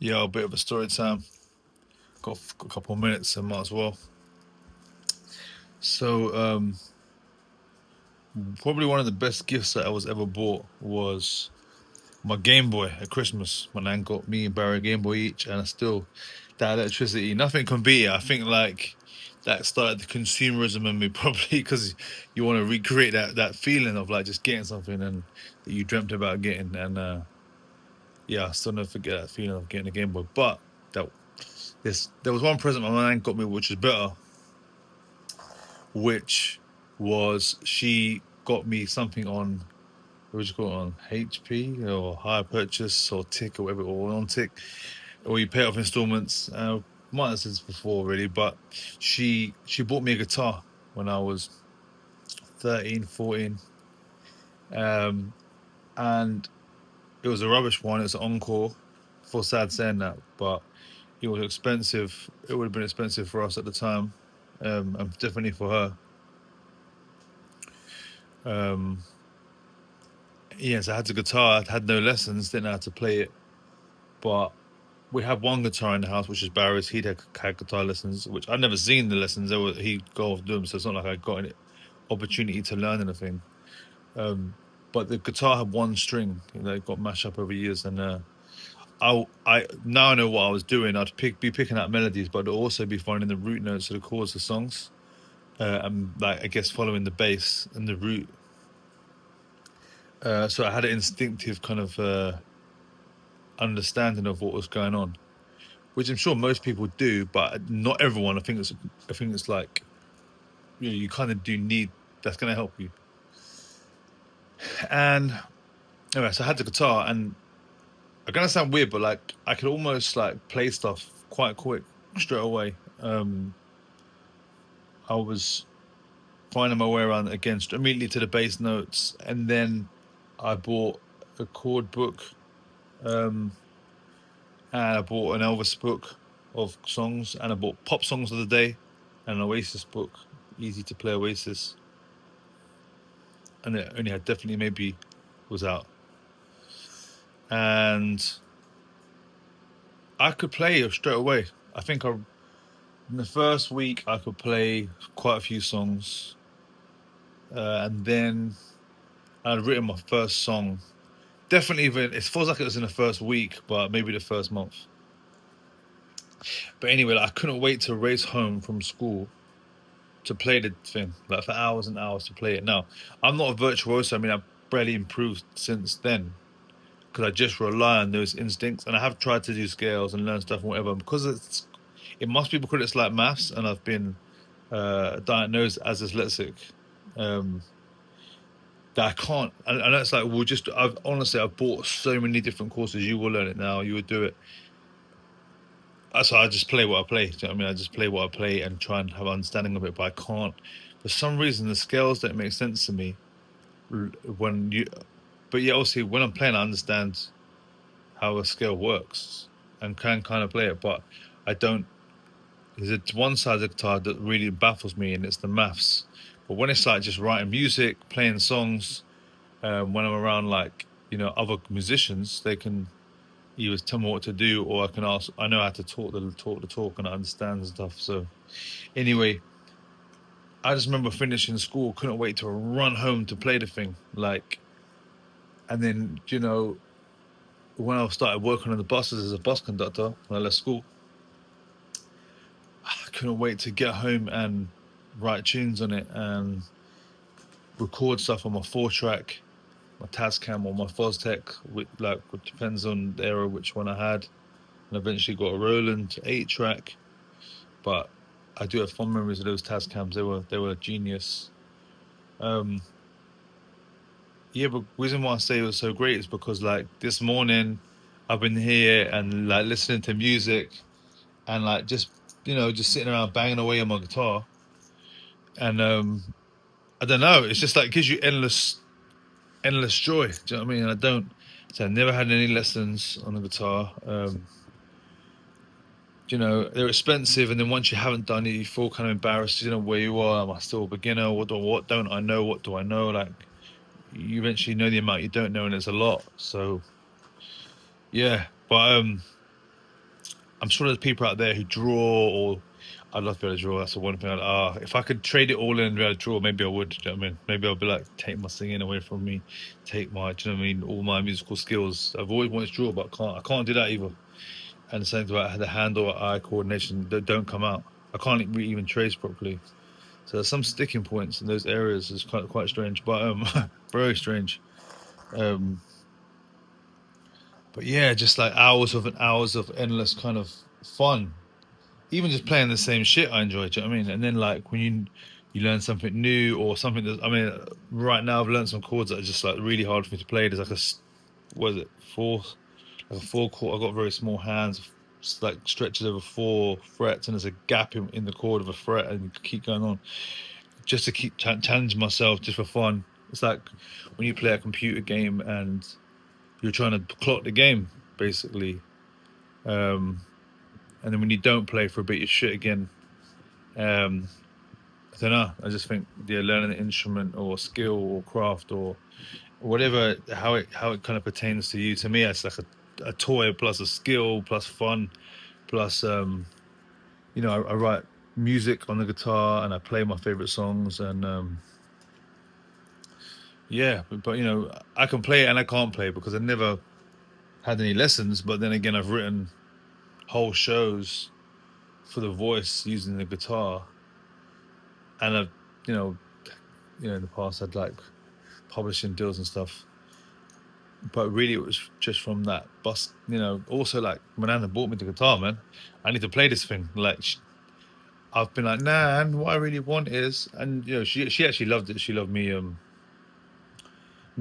Yeah, a bit of a story time. Got a couple of minutes, so might as well. So, probably one of the best gifts that I was ever bought was my Game Boy at Christmas. My nan got me and Barry a Game Boy each, and I still that electricity, nothing can beat it. I think like that started the consumerism in me probably because you want to recreate that feeling of like just getting something and that you dreamt about getting, and yeah, I still never forget that feeling of getting a Game Boy. But that there was one present my nan got me which is better, which was she got me something on what do you call it, on HP or hire purchase or tick or whatever, or on tick, or you pay off installments. Might have said this before really, but she bought me a guitar when I was 13, 14, um, and it was a rubbish one. It's an Encore. For sad saying that, but it was expensive. It would have been expensive for us at the time, and definitely for her. Um, yes, I had a guitar. I had no lessons, didn't know how to play it, but we have one guitar in the house, which is Barry's. Had guitar lessons, which I'd never seen the lessons. He'd go off do them, so it's not like I got an opportunity to learn anything. Um, but the guitar had one string, it got mashed up over years, and I now I know what I was doing. Be picking out melodies, but I'd also be finding the root notes of the chords of songs, and like I guess following the bass and the root. So I had an instinctive kind of understanding of what was going on, which I'm sure most people do, but not everyone. I think it's like you kind of do need that's going to help you. And anyway, so I had the guitar, and I'm gonna sound weird, but like I could almost like play stuff quite quick straight away. I was finding my way around again immediately to the bass notes, and then I bought a chord book, um, and I bought an Elvis book of songs, and I bought pop songs of the day, and an Oasis book, easy to play Oasis, and it only had definitely maybe was out, and I could play it straight away. I think in the first week I could play quite a few songs, and then I'd written my first song. Definitely, even it feels like it was in the first week, but maybe the first month. But anyway, like, I couldn't wait to race home from school to play the thing, like for hours and hours to play it. Now, I'm not a virtuoso. I mean, I've barely improved since then because I just rely on those instincts, and I have tried to do scales and learn stuff and whatever. Because it must be because it's like maths, and I've been diagnosed as dyslexic. Um, that I can't. And that's like we'll just. I've bought so many different courses. You will learn it now. You would do it. So I just play what I play. Do you know what I mean? I just play what I play and try and have an understanding of it. But I can't. For some reason, the scales don't make sense to me when you. But yeah, obviously, when I'm playing, I understand how a scale works and can kind of play it. But I don't. There's one side of the guitar that really baffles me, and it's the maths. But when it's like just writing music, playing songs, when I'm around like other musicians, they can either tell me what to do, or I can ask. I know how to talk the talk, and I understand stuff. So anyway, I just remember finishing school, couldn't wait to run home to play the thing. Like, and then when I started working on the buses as a bus conductor when I left school, I couldn't wait to get home and write tunes on it and record stuff on my 4 track, my Tascam or my Foztech, which depends on the era which one I had, and eventually got a Roland 8 track. But I do have fond memories of those Tascams. They were genius. Um, yeah, but the reason why I say it was so great is because like this morning I've been here and like listening to music and like just sitting around banging away on my guitar, and I don't know, it's just like it gives you endless joy. Do you know what I mean? I don't. So I never had any lessons on the guitar. They're expensive, and then once you haven't done it, you feel kind of embarrassed. You know where you are. Am I still a beginner? What don't I know? What do I know? Like you eventually know the amount you don't know, and it's a lot. So yeah, but I'm sure there's people out there who draw, or I'd love to be able to draw. That's the one thing. If I could trade it all in and be able to draw, maybe I would. Do you know what I mean? Maybe I'll be like, take my singing away from me, take my, do you know what I mean? All my musical skills. I've always wanted to draw, but I can't. I can't do that either. And the same thing about the hand or eye coordination that don't come out. I can't even trace properly. So there's some sticking points in those areas. It's quite strange, but very strange. Um, but yeah, just like hours of endless kind of fun. Even just playing the same shit, I enjoy. Do you know what I mean? And then like when you learn something new or something that, I mean, right now I've learned some chords that are just like really hard for me to play. There's like what is it, like a 4 chord. I've got very small hands, it's like stretches over 4 frets, and there's a gap in the chord of a fret, and you keep going on just to keep challenging myself just for fun. It's like when you play a computer game and you're trying to clock the game, basically. And then when you don't play for a bit, you shit again. I don't know. I just think, yeah, learning an instrument or skill or craft or whatever, how it kind of pertains to you. To me, it's like a toy plus a skill plus fun plus I write music on the guitar and I play my favorite songs, and yeah, but I can play it and I can't play it because I never had any lessons. But then again, I've written whole shows for the voice using the guitar, and I've in the past had like publishing deals and stuff. But really, it was just from that bus. Also like my nana bought me the guitar, man. I need to play this thing. Like I've been like, Nan, what I really want is, and she actually loved it. She loved me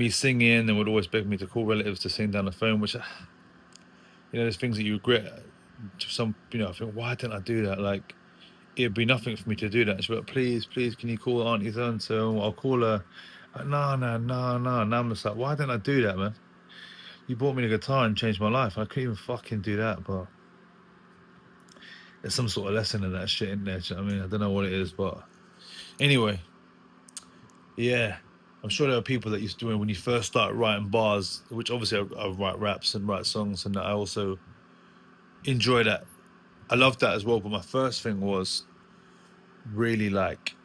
singing, and would always beg me to call relatives to sing down the phone. Which there's things that you regret. To some, I think, why didn't I do that? Like it'd be nothing for me to do that. She'd be like, please, can you call Auntie so I'll call her. No. Now I'm just like, why didn't I do that, man? You bought me the guitar and changed my life. I couldn't even fucking do that, but there's some sort of lesson in that shit in there. I mean, I don't know what it is, but anyway, yeah. I'm sure there are people that used to do it when you first start writing bars, which obviously I write raps and write songs, and I also enjoy that. I love that as well, but my first thing was really like,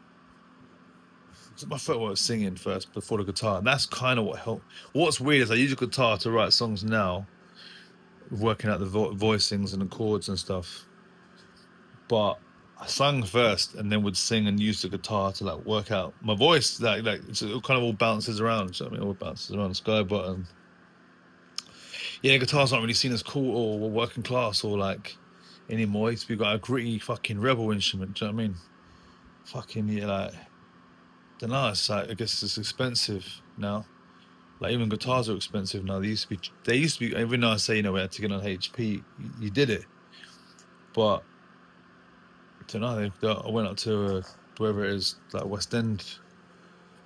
my first was singing first before the guitar, and that's kind of what helped. What's weird is I use a guitar to write songs now, working out the voicings and the chords and stuff. But I sang first and then would sing and use the guitar to like work out my voice. Like so it kind of all bounces around. So, I mean, it all bounces around the sky. But yeah, guitar's not really seen as cool or working class or like anymore. It's got a gritty fucking rebel instrument. Do you know what I mean? Fucking yeah, like don't know. It's like, I guess it's expensive now. Like even guitars are expensive now. They used to be. Even though I say we had to get on HP, you did it, but I don't know. I went up to wherever it is, like West End,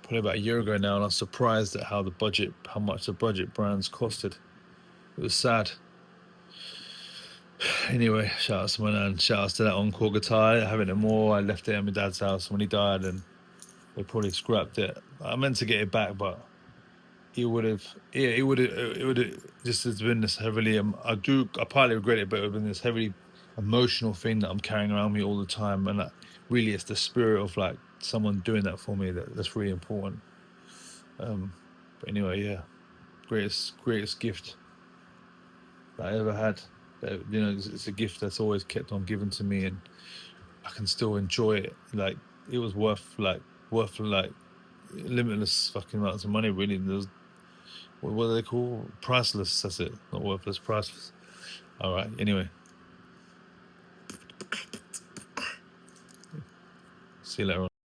probably about a year ago now, and I was surprised at how much the budget brands costed. It was sad. Anyway, shout out to my nan. Shout out to that Encore guitar. I have it anymore. I left it at my dad's house when he died, and they probably scrapped it. I meant to get it back, but it would have just has been this heavily. I partly regret it, but it would have been this heavily emotional thing that I'm carrying around me all the time, and that really it's the spirit of like someone doing that for me that's really important. But anyway, yeah, greatest gift that I ever had. It's a gift that's always kept on giving to me, and I can still enjoy it. Like it was worth limitless fucking amounts of money. Really, what are they called? Priceless. That's it. Not worthless. Priceless. All right. Anyway, see you later on.